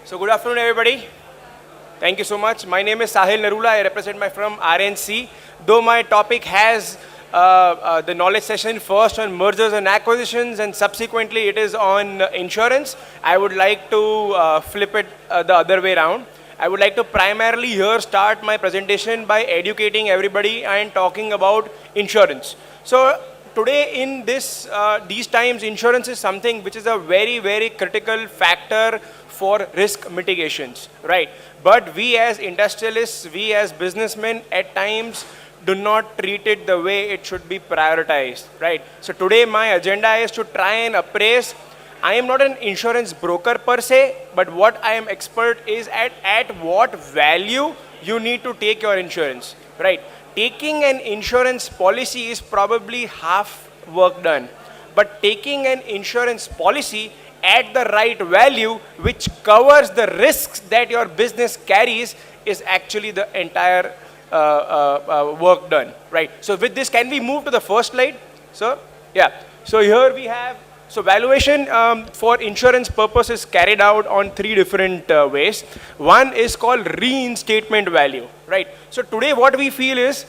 So good afternoon, everybody. Thank you so much. My name is Sahil Narula. I represent my firm RNC. Though my topic has the knowledge session first on mergers and acquisitions, and subsequently it is on insurance, I would like to flip it the other way around. I would like to primarily here start my presentation by educating everybody and talking about insurance. So today in these times, insurance is something which is a very, very critical factor for risk mitigations, right? But we as industrialists, we as businessmen at times do not treat it the way it should be prioritized, right? So today my agenda is to try and appraise. I am not an insurance broker per se, but what I am expert is at what value you need to take your insurance, right? Taking an insurance policy is probably half work done, but taking an insurance policy at the right value, which covers the risks that your business carries, is actually the entire work done, right? So with this, can we move to the first slide? So, yeah. So here we have, so valuation for insurance purpose is carried out on three different ways. One is called reinstatement value, right? So today what we feel is,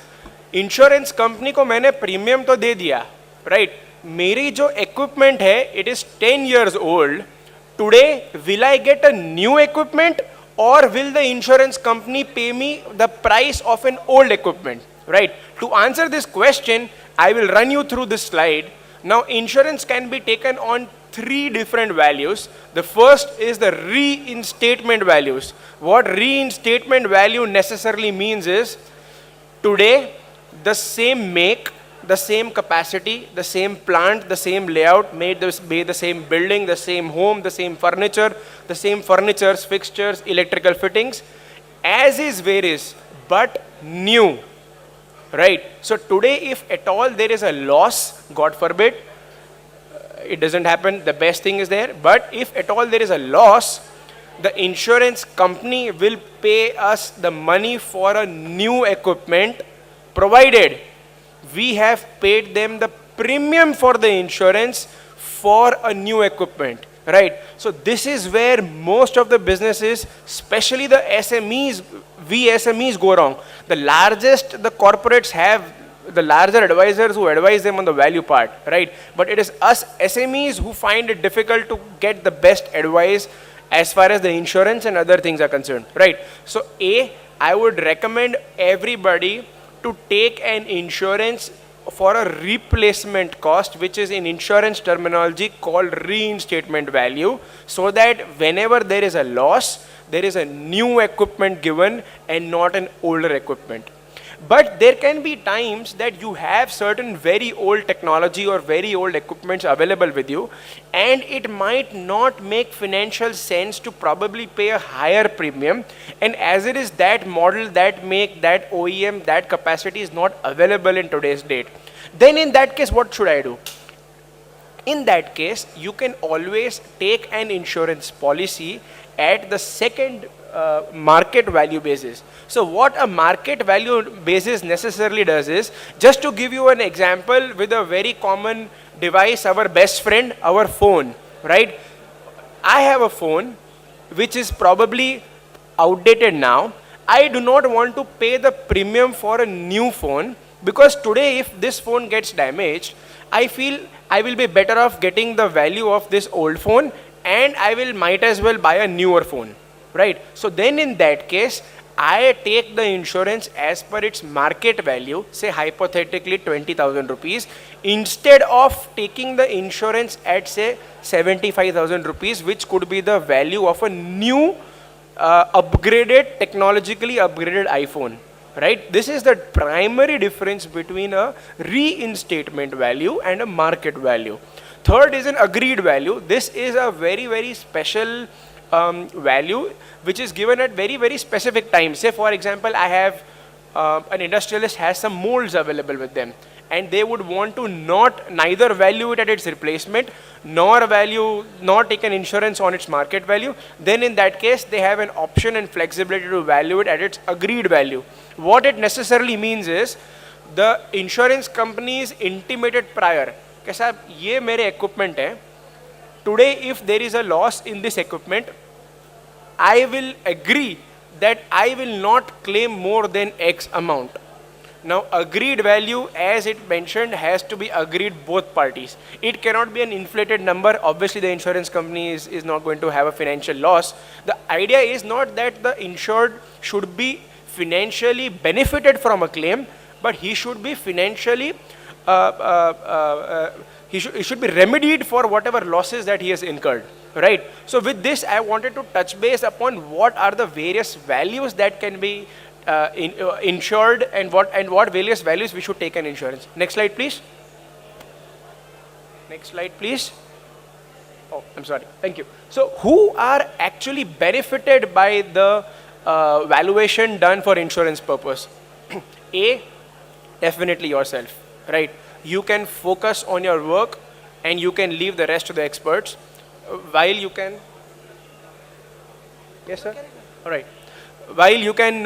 insurance company को मैंने premium तो दे दिया, right? मेरी जो equipment है, it is 10 years old. Today, will I get a new equipment, or will the insurance company pay me the price of an old equipment, right? To answer this question, I will run you through this slide. Now, insurance can be taken on three different values. The first is the reinstatement values. What reinstatement value necessarily means is, today, the same make, the same capacity, the same plant, the same layout, made the same building, the same home, the same furnitures, fixtures, electrical fittings, as is varies, but new, right? So today, if at all there is a loss, God forbid, it doesn't happen, the best thing is there, but if at all there is a loss, the insurance company will pay us the money for a new equipment, provided we have paid them the premium for the insurance for a new equipment, right? So this is where most of the businesses, especially the SMEs, we SMEs go wrong. The largest the corporates have, the larger advisors who advise them on the value part, right? But it is us SMEs who find it difficult to get the best advice as far as the insurance and other things are concerned, right? So I would recommend everybody to take an insurance for a replacement cost, which is in insurance terminology called reinstatement value, so that whenever there is a loss, there is a new equipment given and not an older equipment. But there can be times that you have certain very old technology or very old equipments available with you, and it might not make financial sense to probably pay a higher premium. And as it is that model, that make, that OEM, that capacity is not available in today's date, then in that case, what should I do? In that case, you can always take an insurance policy at the second market value basis. So what a market value basis necessarily does is, just to give you an example with a very common device, our best friend, our phone, right? I have a phone which is probably outdated now. I do not want to pay the premium for a new phone, because today if this phone gets damaged, I feel I will be better off getting the value of this old phone, and I might as well buy a newer phone, right? So then in that case, I take the insurance as per its market value, say hypothetically 20,000 rupees, instead of taking the insurance at say 75,000 rupees, which could be the value of a new technologically upgraded iPhone, right? This is the primary difference between a reinstatement value and a market value. Third is an agreed value. This is a very, very special value which is given at very, very specific times. Say for example, I have an industrialist has some molds available with them, and they would want to neither value it at its replacement nor take an insurance on its market value. Then in that case, they have an option and flexibility to value it at its agreed value. What it necessarily means is, the insurance company is intimated prior कि साहब ये मेरे equipment है, today if there is a loss in this equipment, I will agree that I will not claim more than X amount. Now, agreed value, as it mentioned, has to be agreed both parties. It cannot be an inflated number. Obviously, the insurance company is not going to have a financial loss. The idea is not that the insured should be financially benefited from a claim, but he should be financially, uh, uh, uh, he should be remedied for whatever losses that he has incurred. Right. So with this, I wanted to touch base upon what are the various values that can be insured, and what various values we should take an insurance. Next slide, please. Next slide, please. Oh, I'm sorry. Thank you. So who are actually benefited by the valuation done for insurance purpose? A, definitely yourself, right? You can focus on your work and you can leave the rest to the experts. While you can, yes sir, all right. While you can,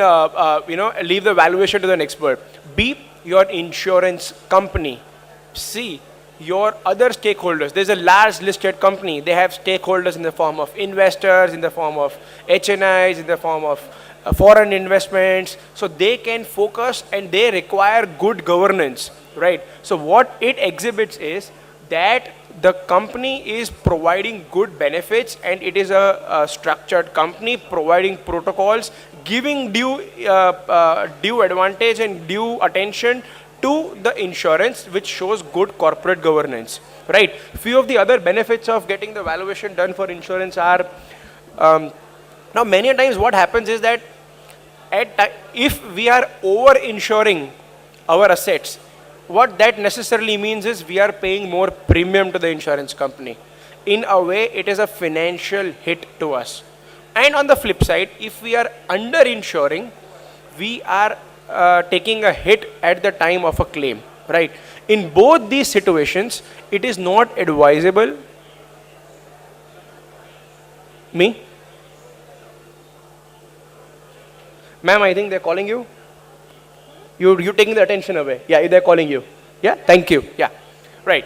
leave the valuation to an expert. B, your insurance company. C, your other stakeholders. There's a large listed company. They have stakeholders in the form of investors, in the form of HNIs, in the form of foreign investments. So they can focus and they require good governance, right? So what it exhibits is that the company is providing good benefits, and it is a structured company providing protocols, giving due advantage and due attention to the insurance, which shows good corporate governance, right? Few of the other benefits of getting the valuation done for insurance are, now many times what happens is that if we are over insuring our assets, what that necessarily means is we are paying more premium to the insurance company. In a way, it is a financial hit to us. And on the flip side, if we are under-insuring, we are taking a hit at the time of a claim, right? In both these situations, it is not advisable. Me? Ma'am, I think they're calling you. You taking the attention away. Yeah, they're calling you. Yeah, thank you. Yeah, right.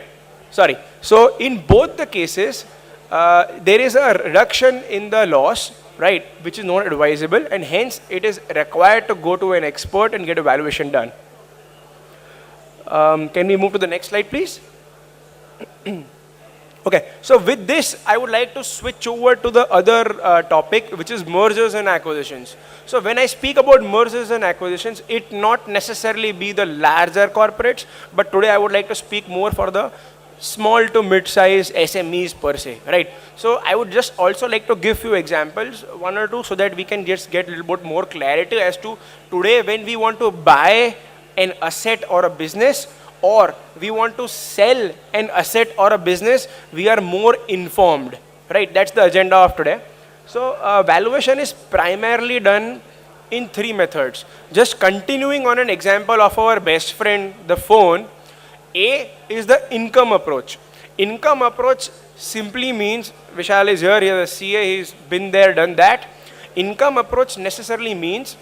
Sorry. So in both the cases, there is a reduction in the loss, right, which is not advisable, and hence it is required to go to an expert and get a valuation done. Can we move to the next slide, please? Okay, so with this, I would like to switch over to the other topic, which is mergers and acquisitions. So when I speak about mergers and acquisitions, it not necessarily be the larger corporates, but today I would like to speak more for the small to mid-sized SMEs per se, right? So I would just also like to give few examples, one or two, so that we can just get a little bit more clarity as to today when we want to buy an asset or a business, or we want to sell an asset or a business, we are more informed, right? That's the agenda of today. So valuation is primarily done in three methods. Just continuing on an example of our best friend, the phone, A is the income approach. Income approach simply means, Vishal is here, he is a CA, he's been there, done that. Income approach necessarily means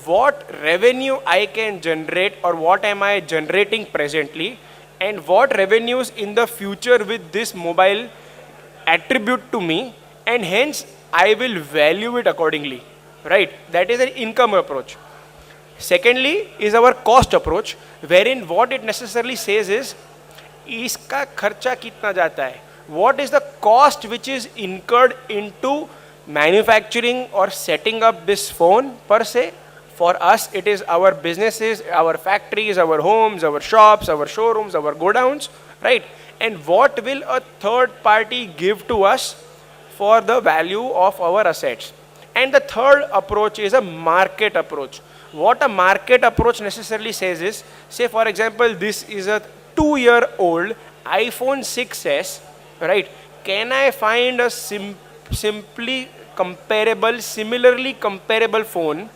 what revenue I can generate, or what am I generating presently, and what revenues in the future with this mobile attribute to me, and hence I will value it accordingly, right? That is an income approach. Secondly is our cost approach, wherein what it necessarily says is, iska kharcha kitna jata hai? What is the cost which is incurred into manufacturing or setting up this phone per se? For us, it is our businesses, our factories, our homes, our shops, our showrooms, our godowns, right? And what will a third party give to us for the value of our assets? And the third approach is a market approach. What a market approach necessarily says is, say for example, this is a 2-year-old iPhone 6s, right? Can I find a similarly comparable phone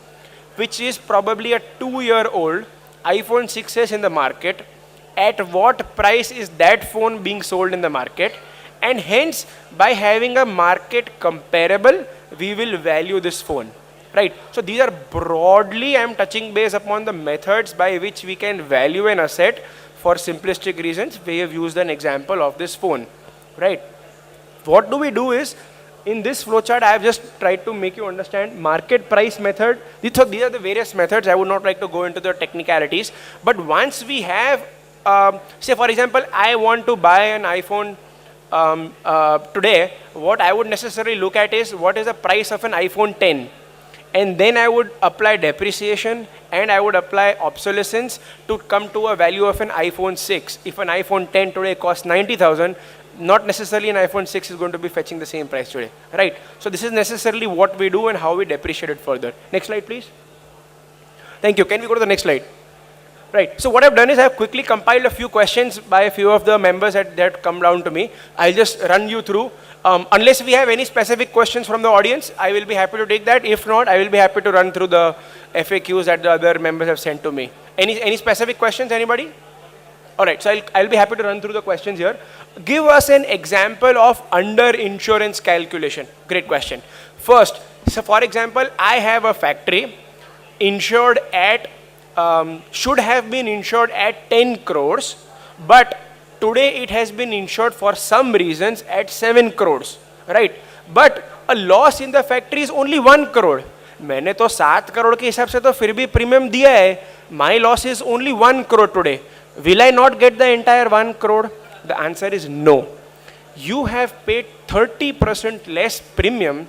which is probably a 2-year-old iPhone 6s in the market? At what price is that phone being sold in the market? And hence, by having a market comparable, we will value this phone, right? So these are broadly, I am touching base upon the methods by which we can value an asset. For simplistic reasons, we have used an example of this phone, right? What do we do is, in this flowchart, I have just tried to make you understand market price method. These are the various methods. I would not like to go into the technicalities. But once we have, say for example, I want to buy an iPhone today, what I would necessarily look at is what is the price of an iPhone 10. And then I would apply depreciation and I would apply obsolescence to come to a value of an iPhone 6. If an iPhone 10 today costs 90,000, not necessarily an iPhone 6 is going to be fetching the same price today, right? So this is necessarily what we do and how we depreciate it further. Next slide, please. Thank you. Can we go to the next slide? Right. So what I've done is I've quickly compiled a few questions by a few of the members that come down to me. I'll just run you through. Unless we have any specific questions from the audience, I will be happy to take that. If not, I will be happy to run through the FAQs that the other members have sent to me. Any specific questions, anybody? All right, so I'll be happy to run through the questions here. Give us an example of under-insurance calculation. Great question. First, so for example, I have a factory insured at, should have been insured at 10 crores, but today it has been insured for some reasons at 7 crores, right? But a loss in the factory is only 1 crore. मैंने तो 7 करोड़ के हिसाब से तो फिर भी premium दिया है. My loss is only 1 crore today. Will I not get the entire 1 crore? The answer is no. You have paid 30% less premium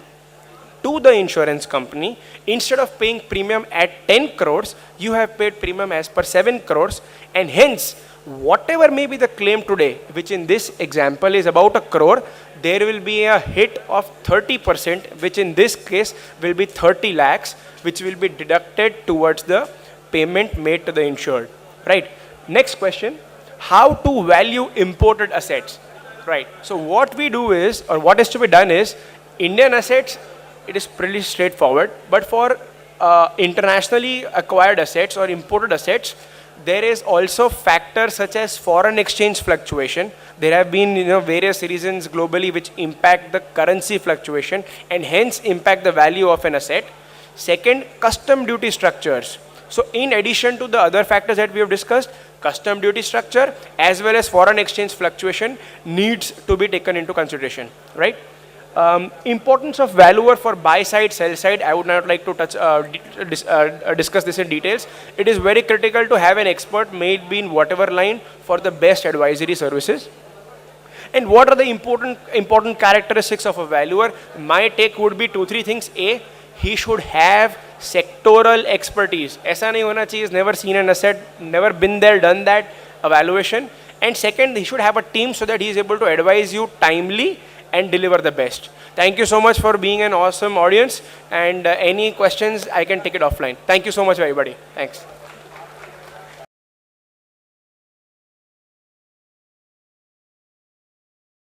to the insurance company. Instead of paying premium at 10 crores, you have paid premium as per 7 crores, and hence whatever may be the claim today, which in this example is about 1 crore, there will be a hit of 30%, which in this case will be 30 lakhs, which will be deducted towards the payment made to the insured, right? Next question, how to value imported assets, right? So what we do is, or what is to be done is, Indian assets, it is pretty straightforward, but for internationally acquired assets or imported assets, there is also factors such as foreign exchange fluctuation. There have been various reasons globally which impact the currency fluctuation and hence impact the value of an asset. Second, custom duty structures. So in addition to the other factors that we have discussed, custom duty structure as well as foreign exchange fluctuation needs to be taken into consideration, right? Importance of valuer for buy side, sell side, I would not like to touch, discuss this in details. It is very critical to have an expert, may it be in whatever line, for the best advisory services. And what are the important characteristics of a valuer? My take would be 2-3 things. A, he should have sectoral expertise. ऐसा नहीं होना चाहिए, never seen an asset, never been there, done that evaluation. And second, he should have a team so that he is able to advise you timely and deliver the best. Thank you so much for being an awesome audience, and any questions I can take it offline. Thank you so much everybody. Thanks.